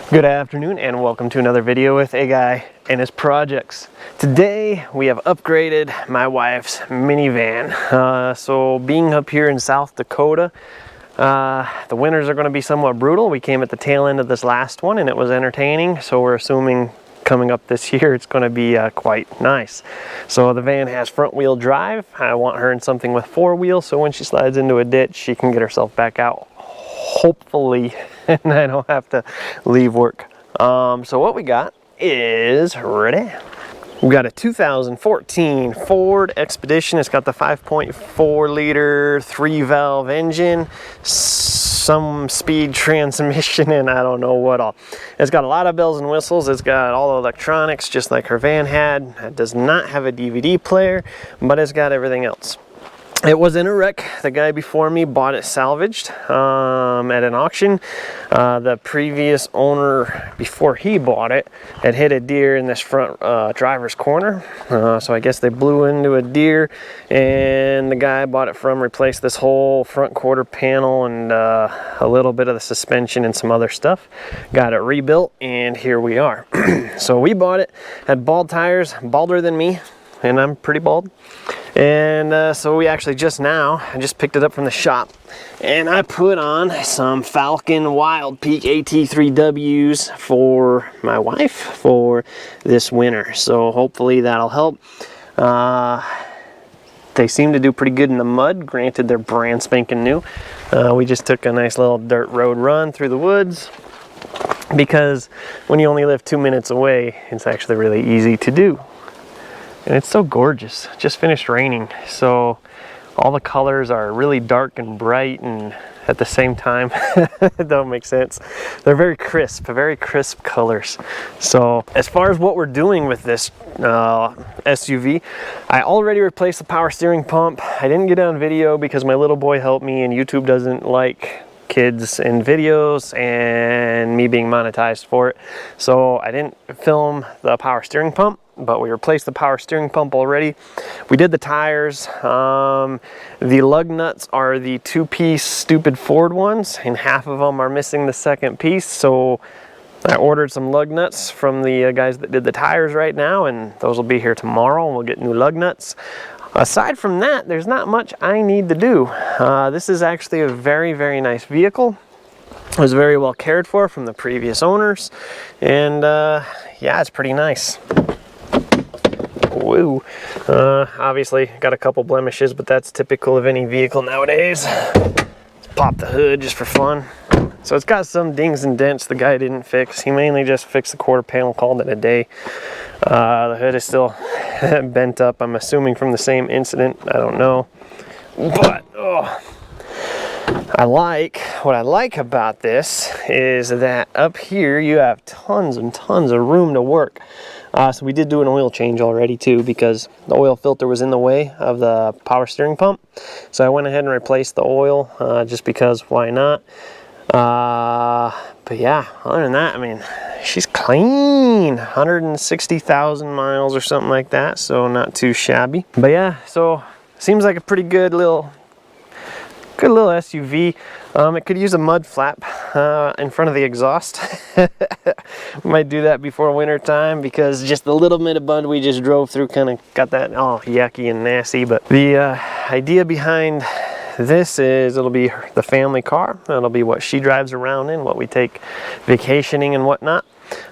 Good afternoon and welcome to another video with a guy and his projects. Today we have upgraded my wife's minivan. So being up here in South Dakota, the winters are going to be somewhat brutal. We came at the tail end of this last one and it was entertaining, so we're assuming coming up this year it's going to be quite nice. So the van has front wheel drive. I want her in something with four wheels so when she slides into a ditch she can get herself back out, hopefully, and I don't have to leave work. So what we got is, ready? We got a 2014 Ford Expedition. It's got the 5.4 liter 3-valve engine, some speed transmission, and I don't know what all. It's got a lot of bells and whistles. It's got all the electronics just like her van had. It does not have a DVD player, but it's got everything else. It was in a wreck. The guy before me bought it salvaged at an auction. The previous owner, before he bought it, had hit a deer in this front driver's corner. So I guess they blew into a deer, and the guy bought it from, replaced this whole front quarter panel and a little bit of the suspension and some other stuff. Got it rebuilt, and here we are. So we bought it, had bald tires, balder than me, and I'm pretty bald. And so we actually I just picked it up from the shop and I put on some Falcon Wild Peak AT3Ws for my wife for this winter. So hopefully that'll help. They seem to do pretty good in the mud. Granted, they're brand spanking new. We just took a nice little dirt road run through the woods because when you only live 2 minutes away, it's actually really easy to do. And it's so gorgeous. Just finished raining, so all the colors are really dark and bright, and at the same time it don't make sense. They're very crisp colors. So as far as what we're doing with this SUV, I already replaced the power steering pump. I didn't get it on video because my little boy helped me, and YouTube doesn't like kids in videos and me being monetized for it. So I didn't film the power steering pump, but we replaced the power steering pump already. We did the tires. The lug nuts are the two-piece stupid Ford ones, and half of them are missing the second piece. So I ordered some lug nuts from the guys that did the tires right now, and those will be here tomorrow, and we'll get new lug nuts. Aside from that, there's not much I need to do. This is actually a very, very nice vehicle. It was very well cared for from the previous owners, and yeah, it's pretty nice. Woo. Obviously got a couple blemishes, but that's typical of any vehicle nowadays. Let's pop the hood just for fun. So it's got some dings and dents the guy didn't fix. He mainly just fixed the quarter panel, called it a day. The hood is still bent up, I'm assuming from the same incident. I don't know, but what I like about this is that up here you have tons and tons of room to work. So we did do an oil change already too, because the oil filter was in the way of the power steering pump. So I went ahead and replaced the oil just because why not. But yeah, other than that, I mean, she's clean. 160,000 miles or something like that, so not too shabby. But yeah, so seems like a pretty good little SUV. It could use a mud flap in front of the exhaust. Might do that before winter time, because just the little bit of mud we just drove through kind of got that all yucky and nasty. But the idea behind this is it'll be the family car. It'll be what she drives around in, what we take vacationing and whatnot.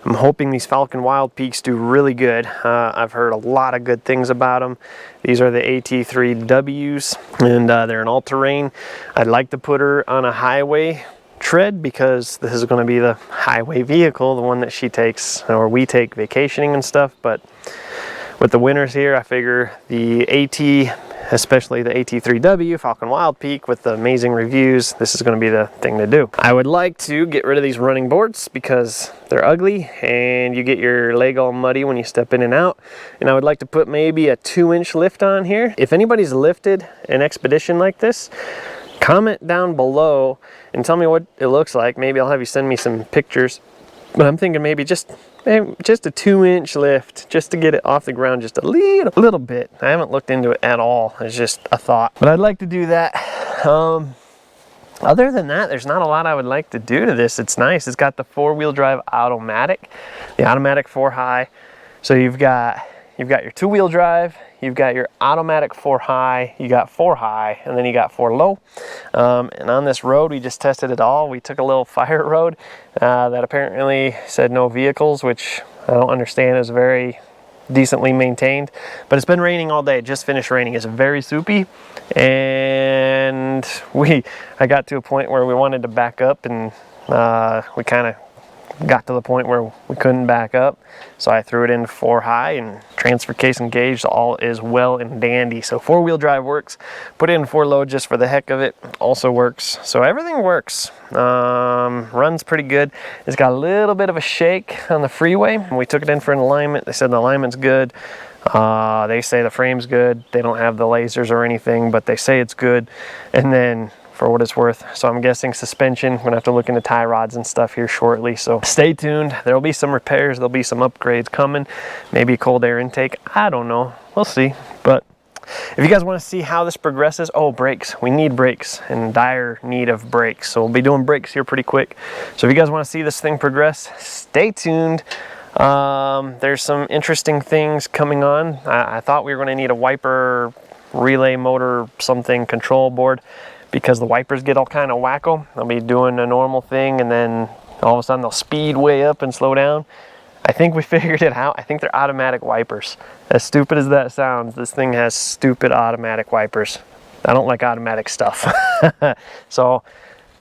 I'm hoping these Falcon Wild Peaks do really good. I've heard a lot of good things about them. These are the AT3Ws, and they're an all-terrain. I'd like to put her on a highway tread because this is going to be the highway vehicle, the one that she takes, or we take vacationing and stuff. But with the winters here, I figure the AT, especially the AT3W Falcon Wild Peak with the amazing reviews, this is going to be the thing to do. I would like to get rid of these running boards because they're ugly and you get your leg all muddy when you step in and out. And I would like to put maybe a 2-inch lift on here. If anybody's lifted an Expedition like this, comment down below and tell me what it looks like. Maybe I'll have you send me some pictures. But I'm thinking maybe just a 2-inch lift just to get it off the ground just a little bit. I haven't looked into it at all. It's just a thought. But I'd like to do that. Other than that, there's not a lot I would like to do to this. It's nice. It's got the 4-wheel drive automatic, the automatic 4-high. So you've got your 2-wheel drive, you've got your automatic 4-high, you got 4-high, and then you got 4-low. And on this road, we just tested it all. We took a little fire road that apparently said no vehicles, which I don't understand is very decently maintained. But it's been raining all day. It just finished raining. It's very soupy, and I got to a point where we wanted to back up, and we kind of got to the point where we couldn't back up, so I threw it in 4-high, and transfer case engaged, all is well and dandy. So 4-wheel drive works. Put it in 4-low just for the heck of it, also works. So everything works. Runs pretty good. It's got a little bit of a shake on the freeway. We took it in for an alignment. They said the alignment's good. They say the frame's good. They don't have the lasers or anything, but they say it's good. And then for what it's worth, so I'm guessing suspension. I'm gonna have to look into tie rods and stuff here shortly, so stay tuned. There'll be some repairs, there'll be some upgrades coming, maybe a cold air intake, I don't know, we'll see. But if you guys want to see how this progresses, oh, brakes, we need brakes, in dire need of brakes, so we'll be doing brakes here pretty quick. So if you guys want to see this thing progress, stay tuned. There's some interesting things coming on. I thought we were going to need a wiper relay motor something control board, because the wipers get all kind of wacko. They'll be doing a normal thing, and then all of a sudden they'll speed way up and slow down. I think we figured it out. I think they're automatic wipers. As stupid as that sounds, this thing has stupid automatic wipers. I don't like automatic stuff. So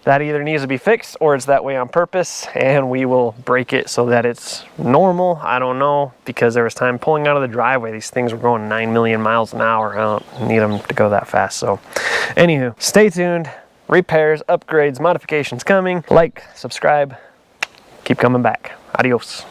that either needs to be fixed, or it's that way on purpose, and we will break it so that it's normal. I don't know, because there was time pulling out of the driveway, these things were going 9 million miles an hour. I don't need them to go that fast. So anywho, stay tuned. Repairs, upgrades, modifications coming. Like, subscribe, keep coming back. Adios.